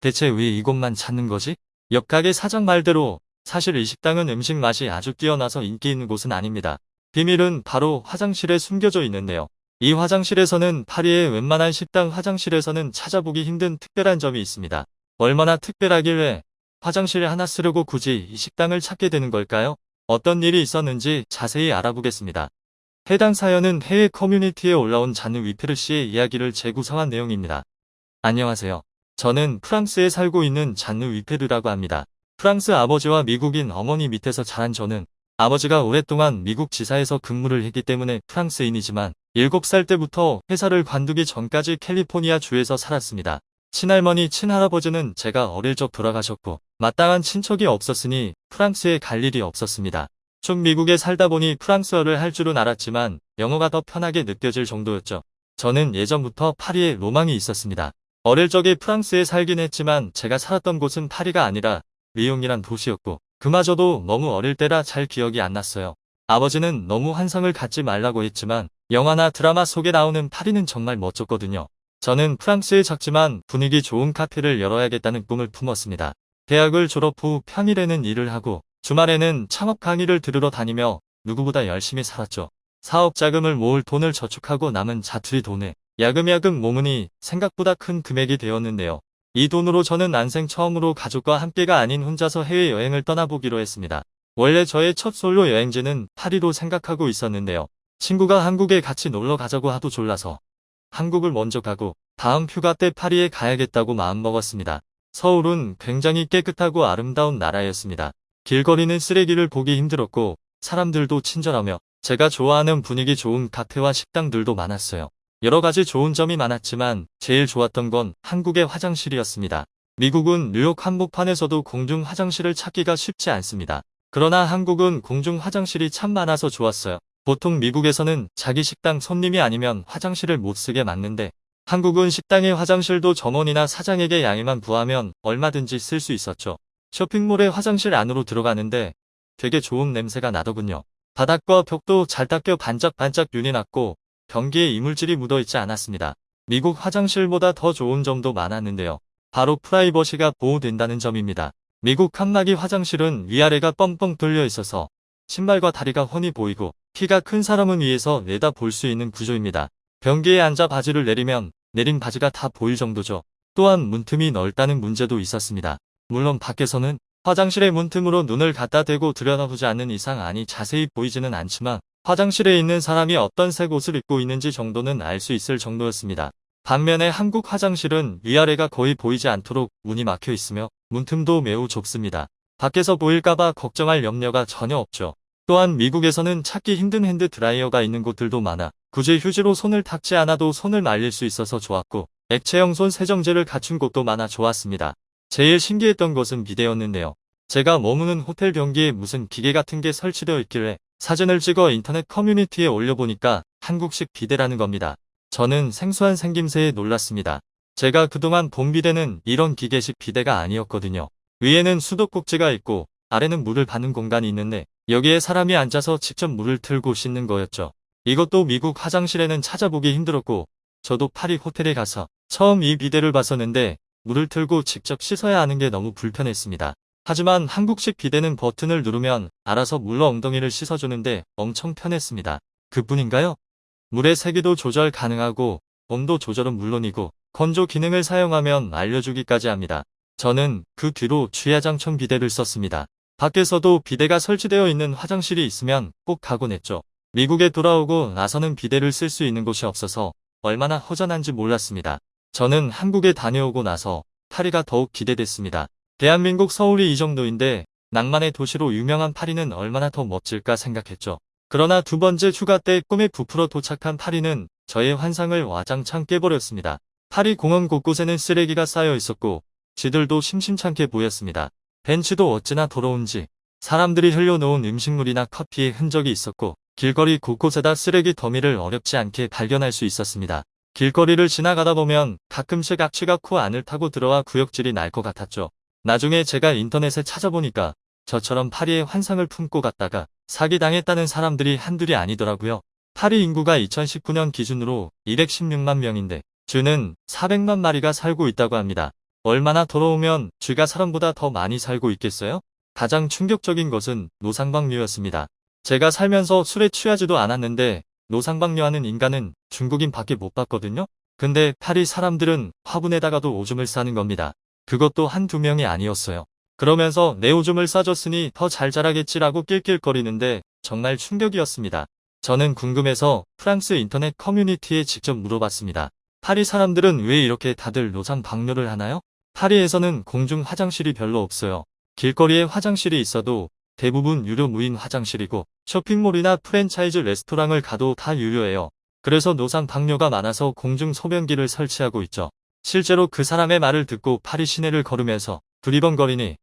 대체 왜 이곳만 찾는 거지? 옆 가게 사장 말대로 사실 이 식당은 음식 맛이 아주 뛰어나서 인기 있는 곳은 아닙니다. 비밀은 바로 화장실에 숨겨져 있는데요. 이 화장실에서는 파리의 웬만한 식당 화장실에서는 찾아보기 힘든 특별한 점이 있습니다. 얼마나 특별하길래 화장실에 하나 쓰려고 굳이 이 식당을 찾게 되는 걸까요? 어떤 일이 있었는지 자세히 알아보겠습니다. 해당 사연은 해외 커뮤니티에 올라온 잔느 위페르 씨의 이야기를 재구성한 내용입니다. 안녕하세요. 저는 프랑스에 살고 있는 잔느 위페르라고 합니다. 프랑스 아버지와 미국인 어머니 밑에서 자란 저는 아버지가 오랫동안 미국 지사에서 근무를 했기 때문에 프랑스인이지만 7살 때부터 회사를 관두기 전까지 캘리포니아 주에서 살았습니다. 친할머니, 친할아버지는 제가 어릴 적 돌아가셨고 마땅한 친척이 없었으니 프랑스에 갈 일이 없었습니다. 쭉 미국에 살다 보니 프랑스어를 할 줄은 알았지만 영어가 더 편하게 느껴질 정도였죠. 저는 예전부터 파리에 로망이 있었습니다. 어릴 적에 프랑스에 살긴 했지만 제가 살았던 곳은 파리가 아니라 리옹이란 도시였고 그마저도 너무 어릴 때라 잘 기억이 안 났어요. 아버지는 너무 환상을 갖지 말라고 했지만 영화나 드라마 속에 나오는 파리는 정말 멋졌거든요. 저는 프랑스의 작지만 분위기 좋은 카페를 열어야겠다는 꿈을 품었습니다. 대학을 졸업 후 평일에는 일을 하고 주말에는 창업 강의를 들으러 다니며 누구보다 열심히 살았죠. 사업 자금을 모을 돈을 저축하고 남은 자투리 돈에 야금야금 모으니 생각보다 큰 금액이 되었는데요. 이 돈으로 저는 난생 처음으로 가족과 함께가 아닌 혼자서 해외여행을 떠나보기로 했습니다. 원래 저의 첫 솔로 여행지는 파리로 생각하고 있었는데요. 친구가 한국에 같이 놀러 가자고 하도 졸라서 한국을 먼저 가고 다음 휴가 때 파리에 가야겠다고 마음먹었습니다. 서울은 굉장히 깨끗하고 아름다운 나라였습니다. 길거리는 쓰레기를 보기 힘들었고 사람들도 친절하며 제가 좋아하는 분위기 좋은 카페와 식당들도 많았어요. 여러 가지 좋은 점이 많았지만 제일 좋았던 건 한국의 화장실이었습니다. 미국은 뉴욕 한복판에서도 공중 화장실을 찾기가 쉽지 않습니다. 그러나 한국은 공중 화장실이 참 많아서 좋았어요. 보통 미국에서는 자기 식당 손님이 아니면 화장실을 못 쓰게 막는데 한국은 식당의 화장실도 점원이나 사장에게 양해만 구하면 얼마든지 쓸 수 있었죠. 쇼핑몰의 화장실 안으로 들어가는데 되게 좋은 냄새가 나더군요. 바닥과 벽도 잘 닦여 반짝반짝 윤이 났고 변기에 이물질이 묻어있지 않았습니다. 미국 화장실보다 더 좋은 점도 많았는데요. 바로 프라이버시가 보호된다는 점입니다. 미국 칸막이 화장실은 위아래가 뻥뻥 뚫려 있어서 신발과 다리가 훤히 보이고 키가 큰 사람은 위에서 내다 볼 수 있는 구조입니다. 변기에 앉아 바지를 내리면 내린 바지가 다 보일 정도죠. 또한 문틈이 넓다는 문제도 있었습니다. 물론 밖에서는 화장실의 문틈으로 눈을 갖다 대고 들여다보지 않는 이상 아니 자세히 보이지는 않지만 화장실에 있는 사람이 어떤 색 옷을 입고 있는지 정도는 알 수 있을 정도였습니다. 반면에 한국 화장실은 위아래가 거의 보이지 않도록 문이 막혀 있으며 문틈도 매우 좁습니다. 밖에서 보일까봐 걱정할 염려가 전혀 없죠. 또한 미국에서는 찾기 힘든 핸드 드라이어가 있는 곳들도 많아 굳이 휴지로 손을 닦지 않아도 손을 말릴 수 있어서 좋았고 액체형 손 세정제를 갖춘 곳도 많아 좋았습니다. 제일 신기했던 것은 비데였는데요. 제가 머무는 호텔 변기에 무슨 기계 같은 게 설치되어 있길래 사진을 찍어 인터넷 커뮤니티에 올려보니까 한국식 비데라는 겁니다. 저는 생소한 생김새에 놀랐습니다. 제가 그동안 본 비데는 이런 기계식 비데가 아니었거든요. 위에는 수도꼭지가 있고 아래는 물을 받는 공간이 있는데 여기에 사람이 앉아서 직접 물을 틀고 씻는 거였죠. 이것도 미국 화장실에는 찾아보기 힘들었고 저도 파리 호텔에 가서 처음 이 비데를 봤었는데 물을 틀고 직접 씻어야 하는 게 너무 불편했습니다. 하지만 한국식 비데는 버튼을 누르면 알아서 물로 엉덩이를 씻어주는데 엄청 편했습니다. 그뿐인가요? 물의 세기도 조절 가능하고 온도 조절은 물론이고 건조 기능을 사용하면 알려주기까지 합니다. 저는 그 뒤로 취하장천 비데를 썼습니다. 밖에서도 비데가 설치되어 있는 화장실이 있으면 꼭 가곤 했죠. 미국에 돌아오고 나서는 비데를 쓸 수 있는 곳이 없어서 얼마나 허전한지 몰랐습니다. 저는 한국에 다녀오고 나서 파리가 더욱 기대됐습니다. 대한민국 서울이 이 정도인데 낭만의 도시로 유명한 파리는 얼마나 더 멋질까 생각했죠. 그러나 두 번째 휴가 때 꿈에 부풀어 도착한 파리는 저의 환상을 와장창 깨버렸습니다. 파리 공원 곳곳에는 쓰레기가 쌓여 있었고 쥐들도 심심찮게 보였습니다. 벤치도 어찌나 더러운지 사람들이 흘려놓은 음식물이나 커피의 흔적이 있었고 길거리 곳곳에다 쓰레기 더미를 어렵지 않게 발견할 수 있었습니다. 길거리를 지나가다 보면 가끔씩 악취가 코 안을 타고 들어와 구역질이 날 것 같았죠. 나중에 제가 인터넷에 찾아보니까 저처럼 파리의 환상을 품고 갔다가 사기당했다는 사람들이 한둘이 아니더라고요. 파리 인구가 2019년 기준으로 216만 명인데 쥐는 400만 마리가 살고 있다고 합니다. 얼마나 더러우면 쥐가 사람보다 더 많이 살고 있겠어요? 가장 충격적인 것은 노상방뇨였습니다. 제가 살면서 술에 취하지도 않았는데 노상방뇨하는 인간은 중국인 밖에 못 봤거든요. 근데 파리 사람들은 화분에다가도 오줌을 싸는 겁니다. 그것도 한두 명이 아니었어요. 그러면서 내 오줌을 싸줬으니 더 잘 자라겠지라고 낄낄거리는데 정말 충격이었습니다. 저는 궁금해서 프랑스 인터넷 커뮤니티에 직접 물어봤습니다. 파리 사람들은 왜 이렇게 다들 노상방뇨를 하나요? 파리에서는 공중 화장실이 별로 없어요. 길거리에 화장실이 있어도 대부분 유료 무인 화장실이고 쇼핑몰이나 프랜차이즈 레스토랑을 가도 다 유료예요. 그래서 노상방뇨가 많아서 공중 소변기를 설치하고 있죠. 실제로 그 사람의 말을 듣고 파리 시내를 걸으면서 두리번거리니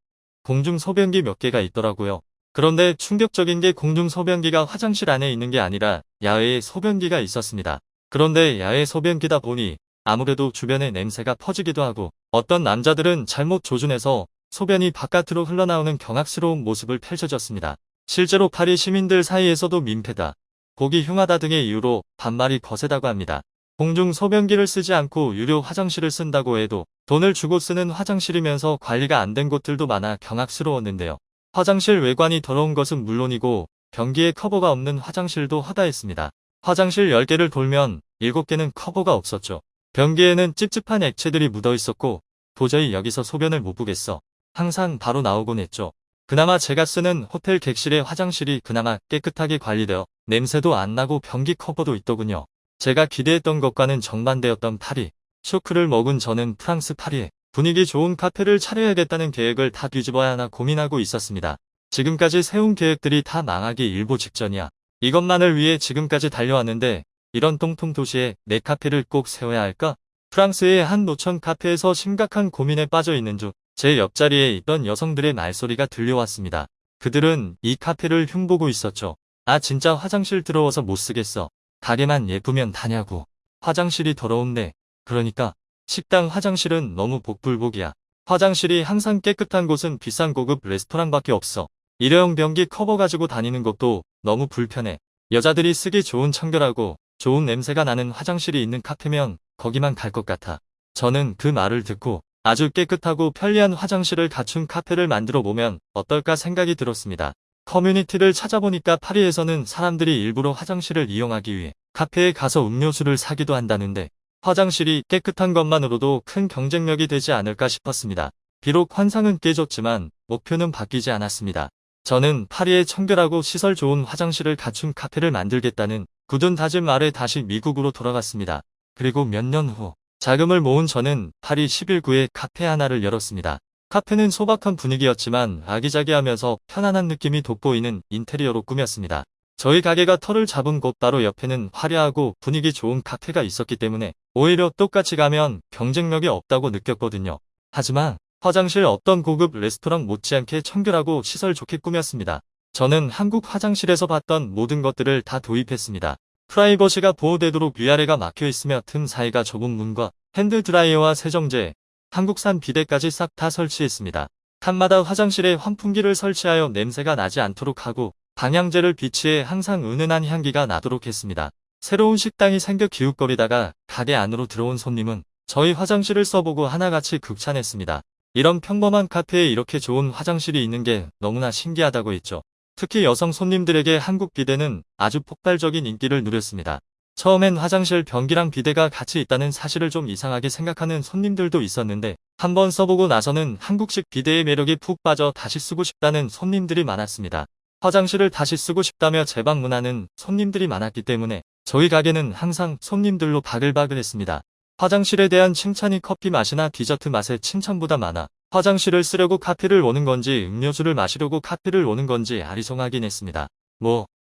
공중 소변기 몇 개가 있더라고요. 그런데 충격적인 게 공중 소변기가 화장실 안에 있는 게 아니라 야외에 소변기가 있었습니다. 그런데 야외 소변기다 보니 아무래도 주변에 냄새가 퍼지기도 하고 어떤 남자들은 잘못 조준해서 소변이 바깥으로 흘러나오는 경악스러운 모습을 펼쳐졌습니다. 실제로 파리 시민들 사이에서도 민폐다, 보기 흉하다 등의 이유로 반발이 거세다고 합니다. 공중 소변기를 쓰지 않고 유료 화장실을 쓴다고 해도 돈을 주고 쓰는 화장실이면서 관리가 안 된 곳들도 많아 경악스러웠는데요. 화장실 외관이 더러운 것은 물론이고 변기에 커버가 없는 화장실도 허다했습니다. 화장실 10개를 돌면 7개는 커버가 없었죠. 변기에는 찝찝한 액체들이 묻어 있었고 도저히 여기서 소변을 못 보겠어 항상 바로 나오곤 했죠. 그나마 제가 쓰는 호텔 객실의 화장실이 그나마 깨끗하게 관리되어 냄새도 안 나고 변기 커버도 있더군요. 제가 기대했던 것과는 정반대였던 파리. 쇼크를 먹은 저는 프랑스 파리에 분위기 좋은 카페를 차려야겠다는 계획을 다 뒤집어야 하나 고민하고 있었습니다. 지금까지 세운 계획들이 다 망하기 일보 직전이야. 이것만을 위해 지금까지 달려왔는데 이런 똥통 도시에 내 카페를 꼭 세워야 할까? 프랑스의 한 노천 카페에서 심각한 고민에 빠져 있는 중 제 옆자리에 있던 여성들의 말소리가 들려왔습니다. 그들은 이 카페를 흉보고 있었죠. 아 진짜 화장실 더러워서 못 쓰겠어. 가게만 예쁘면 다냐고. 화장실이 더러운데. 그러니까 식당 화장실은 너무 복불복이야. 화장실이 항상 깨끗한 곳은 비싼 고급 레스토랑밖에 없어. 일회용 변기 커버 가지고 다니는 것도 너무 불편해. 여자들이 쓰기 좋은 청결하고 좋은 냄새가 나는 화장실이 있는 카페면 거기만 갈 것 같아. 저는 그 말을 듣고 아주 깨끗하고 편리한 화장실을 갖춘 카페를 만들어 보면 어떨까 생각이 들었습니다. 커뮤니티를 찾아보니까 파리에서는 사람들이 일부러 화장실을 이용하기 위해 카페에 가서 음료수를 사기도 한다는데 화장실이 깨끗한 것만으로도 큰 경쟁력이 되지 않을까 싶었습니다. 비록 환상은 깨졌지만 목표는 바뀌지 않았습니다. 저는 파리에 청결하고 시설 좋은 화장실을 갖춘 카페를 만들겠다는 굳은 다짐 아래 다시 미국으로 돌아갔습니다. 그리고 몇 년 후 자금을 모은 저는 파리 11구에 카페 하나를 열었습니다. 카페는 소박한 분위기였지만 아기자기하면서 편안한 느낌이 돋보이는 인테리어로 꾸몄습니다. 저희 가게가 터를 잡은 곳 바로 옆에는 화려하고 분위기 좋은 카페가 있었기 때문에 오히려 똑같이 가면 경쟁력이 없다고 느꼈거든요. 하지만 화장실 어떤 고급 레스토랑 못지않게 청결하고 시설 좋게 꾸몄습니다. 저는 한국 화장실에서 봤던 모든 것들을 다 도입했습니다. 프라이버시가 보호되도록 위아래가 막혀있으며 틈 사이가 좁은 문과 핸드드라이어와 세정제, 한국산 비데까지 싹 다 설치했습니다. 칸마다 화장실에 환풍기를 설치하여 냄새가 나지 않도록 하고 방향제를 비치해 항상 은은한 향기가 나도록 했습니다. 새로운 식당이 생겨 기웃거리다가 가게 안으로 들어온 손님은 저희 화장실을 써보고 하나같이 극찬했습니다. 이런 평범한 카페에 이렇게 좋은 화장실이 있는 게 너무나 신기하다고 했죠. 특히 여성 손님들에게 한국 비데는 아주 폭발적인 인기를 누렸습니다. 처음엔 화장실 변기랑 비데가 같이 있다는 사실을 좀 이상하게 생각하는 손님들도 있었는데 한번 써보고 나서는 한국식 비데의 매력이 푹 빠져 다시 쓰고 싶다는 손님들이 많았습니다. 화장실을 다시 쓰고 싶다며 재방문하는 손님들이 많았기 때문에 저희 가게는 항상 손님들로 바글바글했습니다. 화장실에 대한 칭찬이 커피 맛이나 디저트 맛의 칭찬보다 많아 화장실을 쓰려고 카페를 오는 건지 음료수를 마시려고 카페를 오는 건지 아리송하긴 했습니다.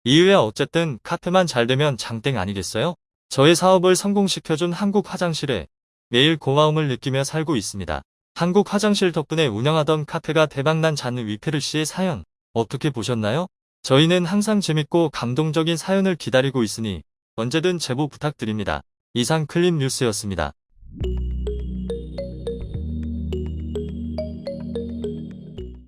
이유야 어쨌든 카페만 잘 되면 장땡 아니겠어요? 저의 사업을 성공시켜준 한국 화장실에 매일 고마움을 느끼며 살고 있습니다. 한국 화장실 덕분에 운영하던 카페가 대박난 잔느 위페르 씨의 사연 어떻게 보셨나요? 저희는 항상 재밌고 감동적인 사연을 기다리고 있으니 언제든 제보 부탁드립니다. 이상 클립 뉴스였습니다.